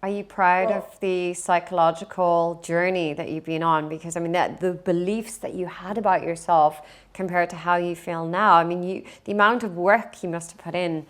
Are you proud But of the psychological journey that you've been on? Because I mean, that the beliefs that you had about yourself compared to how you feel now. I mean, the amount of work you must have put in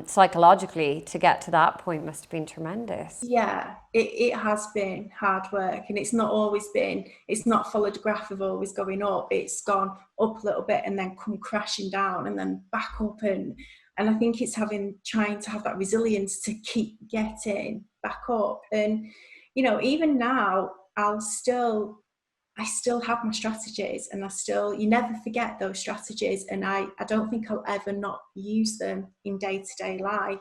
psychologically to get to that point must have been tremendous. yeah, it has been hard work, and it's not followed a graph of always going up. It's gone up a little bit and then come crashing down and then back up, and I think it's trying to have that resilience to keep getting back up. And, you know, even now I still have my strategies, and you never forget those strategies, and I don't think I'll ever not use them in day-to-day life.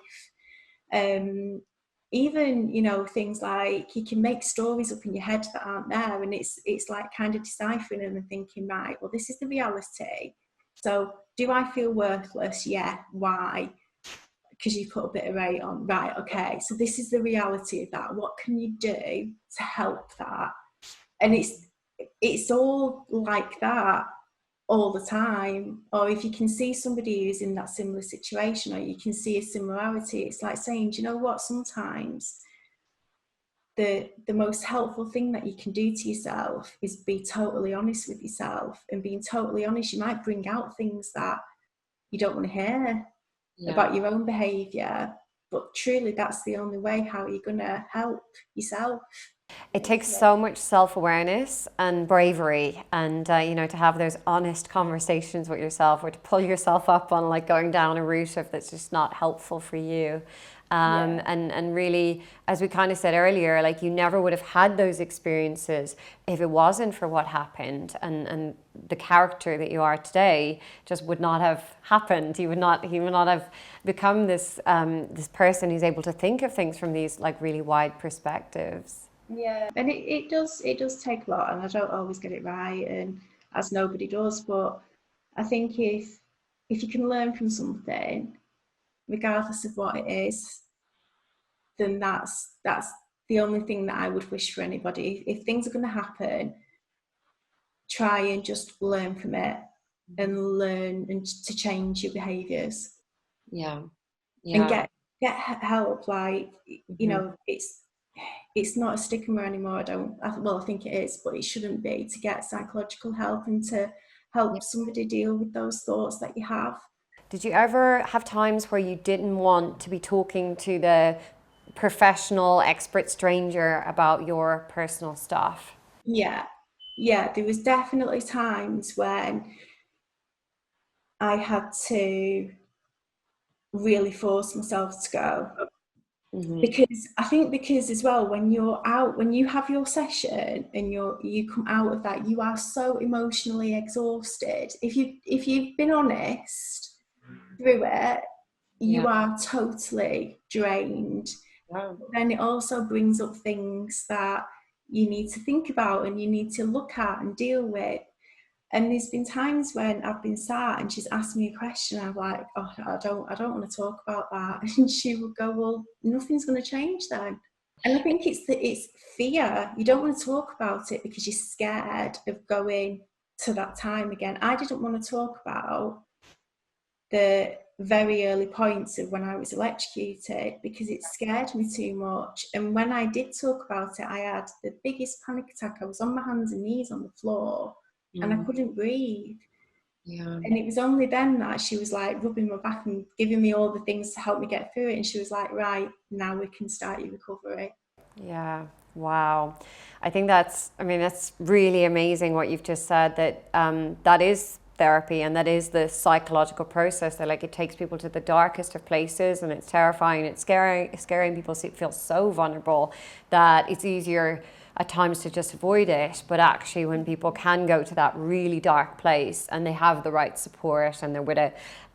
Even, you know, things like you can make stories up in your head that aren't there, and it's like kind of deciphering them and thinking, right, well, this is the reality. So do I feel worthless? Yeah. Why? Because you put a bit of weight on. Right, okay, so this is the reality of that. What can you do to help that? And it's all like that all the time. Or if you can see somebody who's in that similar situation, or you can see a similarity, it's like saying, do you know what, sometimes the most helpful thing that you can do to yourself is be totally honest with yourself. And being totally honest, you might bring out things that you don't want to hear about your own behaviour, but truly that's the only way how you're going to help yourself. It takes so much self-awareness and bravery, and you know, to have those honest conversations with yourself, or to pull yourself up on like going down a route of that's just not helpful for you. And really, as we kind of said earlier, like you never would have had those experiences if it wasn't for what happened, and the character that you are today just would not have happened. He would not have become this this person who's able to think of things from these like really wide perspectives. Yeah, and it does take a lot, and I don't always get it right, and as nobody does. But I think if you can learn from something, regardless of what it is, then that's the only thing that I would wish for anybody. If things are going to happen, try and just learn from it, and learn and to change your behaviours. Yeah. And Yeah. get help. Like, you know, it's not a stigma anymore. I think it is, but it shouldn't be, to get psychological help and to help somebody deal with those thoughts that you have. Did you ever have times where you didn't want to be talking to the professional expert stranger about your personal stuff? Yeah, yeah, there was definitely times when I had to really force myself to go. Mm-hmm. Because I think, because as well, when you're out, when you have your session and you come out of that, you are so emotionally exhausted. If you've been honest through it, Yeah. you are totally drained. Yeah. But then it also brings up things that you need to think about and you need to look at and deal with. And there's been times when I've been sat and she's asked me a question, I'm like, oh, I don't want to talk about that. And she would go, well, nothing's going to change then. And I think it's fear. You don't want to talk about it because you're scared of going to that time again. I didn't want to talk about the very early points of when I was electrocuted because it scared me too much. And when I did talk about it, I had the biggest panic attack. I was on my hands and knees on the floor and I Mm. couldn't breathe. Yeah. And it was only then that she was like rubbing my back and giving me all the things to help me get through it. And she was like, right, now we can start your recovery. Yeah. Wow. I think I mean, that's really amazing what you've just said, that that is therapy and that is the psychological process that, like, it takes people to the darkest of places and it's terrifying, it's scaring people feel so vulnerable that it's easier at times to just avoid it. But actually, when people can go to that really dark place and they have the right support and they're with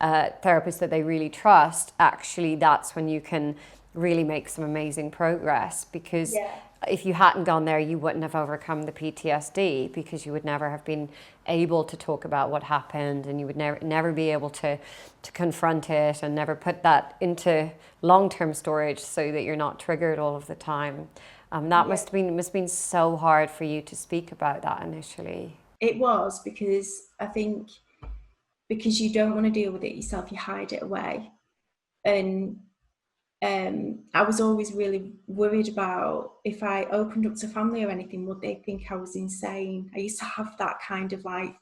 a therapist that they really trust, actually that's when you can really make some amazing progress. Because Yeah. if you hadn't gone there, you wouldn't have overcome the PTSD, because you would never have been able to talk about what happened, and you would never be able to confront it and never put that into long-term storage so that you're not triggered all of the time. That Yeah. must have been so hard for you to speak about that initially. It was, because I think because you don't want to deal with it yourself, you hide it away. And I was always really worried about if I opened up to family or anything, would they think I was insane? I used to have that kind of like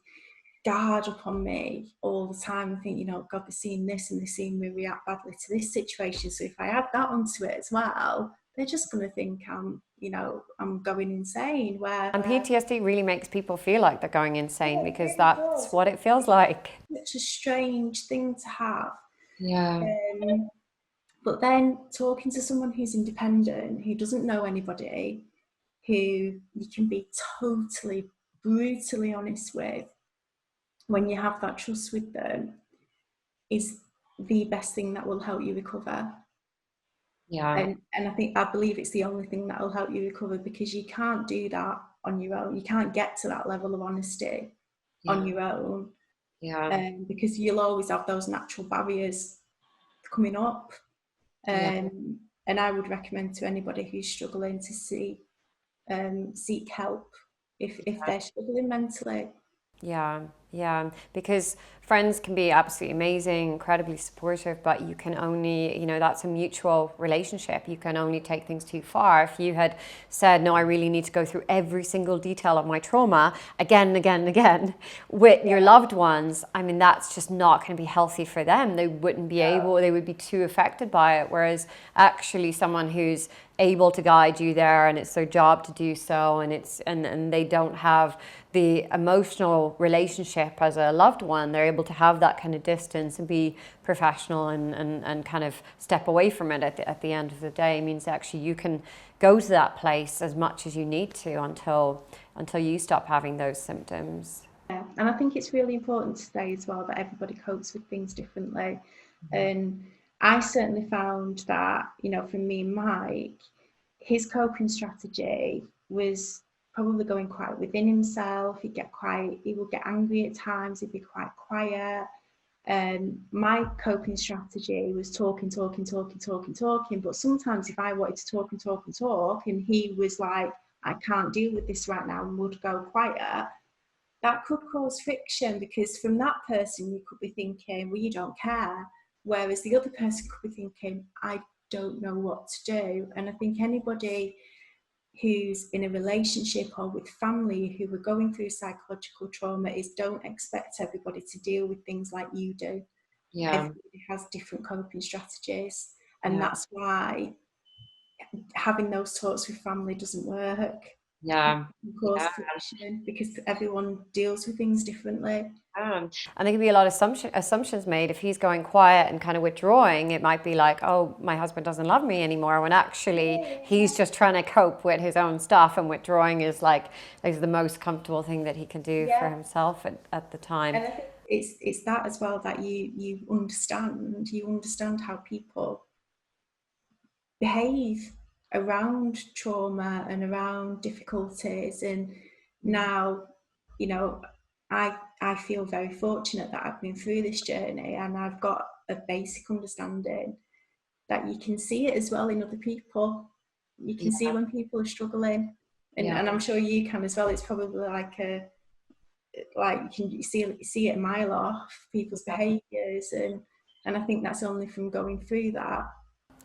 guard upon me all the time. I think, God, they're seeing this and they're seeing me react badly to this situation. So if I add that onto it as well, they're just going to think I'm going insane. Where And PTSD really makes people feel like they're going insane, yeah, it because really that's does. what it feels like. It's such a strange thing to have. Yeah. Um, But then talking to someone who's independent, who doesn't know anybody, who you can be totally, brutally honest with, when you have that trust with them, is the best thing that will help you recover. Yeah. And I believe it's the only thing that will help you recover, because you can't do that on your own. You can't get to that level of honesty on Yeah. your own, Yeah. because you'll always have those natural barriers coming up. Yeah. And I would recommend to anybody who's struggling to seek help if they're struggling mentally. Yeah, yeah, because friends can be absolutely amazing, incredibly supportive, but you can only, that's a mutual relationship. You can only take things too far. If you had said, no, I really need to go through every single detail of my trauma again and again and again with your loved ones, I mean, that's just not going to be healthy for them. They wouldn't be able, they would be too affected by it. Whereas actually someone who's able to guide you there, and it's their job to do so, and they don't have the emotional relationship as a loved one, they're able to have that kind of distance and be professional and kind of step away from it at the end of the day, means actually you can go to that place as much as you need to until you stop having those symptoms. Yeah. And I think it's really important to say as well that everybody copes with things differently. And I certainly found that, from me and Mike, his coping strategy was probably going quite within himself. He would get angry at times, he'd be quite quiet. My coping strategy was talking, talking, talking, talking, talking. But sometimes if I wanted to talk and talk and talk, and he was like, I can't deal with this right now, and would go quiet, that could cause friction, because from that person you could be thinking, well, you don't care, whereas the other person could be thinking, I don't know what to do. And I think anybody who's in a relationship or with family who are going through psychological trauma is, don't expect everybody to deal with things like you do. Yeah. Everybody has different coping strategies, and Yeah. that's why having those talks with family doesn't work. Yeah. It can cause friction because everyone deals with things differently. And there can be a lot of assumptions made. If he's going quiet and kind of withdrawing, it might be like, oh, my husband doesn't love me anymore, when actually he's just trying to cope with his own stuff, and withdrawing is like the most comfortable thing that he can do for himself at the time. And I think it's that as well, that you understand how people behave around trauma and around difficulties. And now, you know, I feel very fortunate that I've been through this journey, and I've got a basic understanding that you can see it as well in other people. You can see when people are struggling, and I'm sure you can as well. It's probably like you can see it a mile off people's behaviours, and I think that's only from going through that.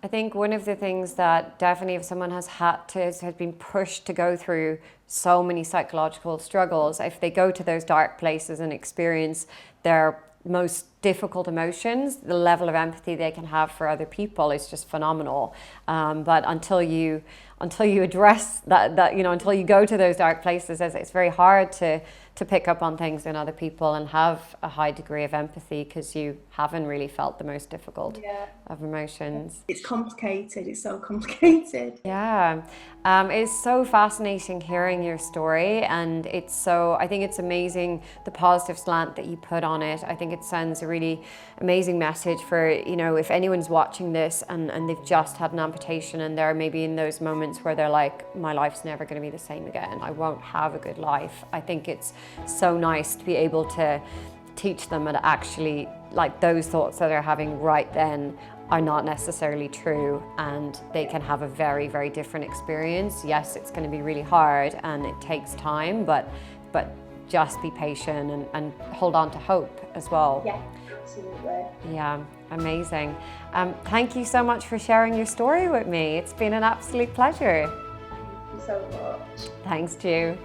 I think one of the things that definitely, if someone has been pushed to go through so many psychological struggles, if they go to those dark places and experience their most difficult emotions, the level of empathy they can have for other people is just phenomenal. But until you address that, until you go to those dark places, it's very hard to pick up on things in other people and have a high degree of empathy, because you haven't really felt the most difficult of emotions. It's complicated. It's so complicated. Yeah. It's so fascinating hearing your story, and I think it's amazing the positive slant that you put on it. I think it sends a really amazing message for, if anyone's watching this and they've just had an amputation, and they're maybe in those moments where they're like, my life's never going to be the same again. I won't have a good life. I think it's so nice to be able to teach them that actually, like, those thoughts that they're having right then are not necessarily true, and they can have a very, very different experience. Yes, it's going to be really hard and it takes time, but just be patient and hold on to hope as well. Yeah, absolutely. Yeah, amazing. Thank you so much for sharing your story with me. It's been an absolute pleasure. Thank you so much. Thanks, Jue.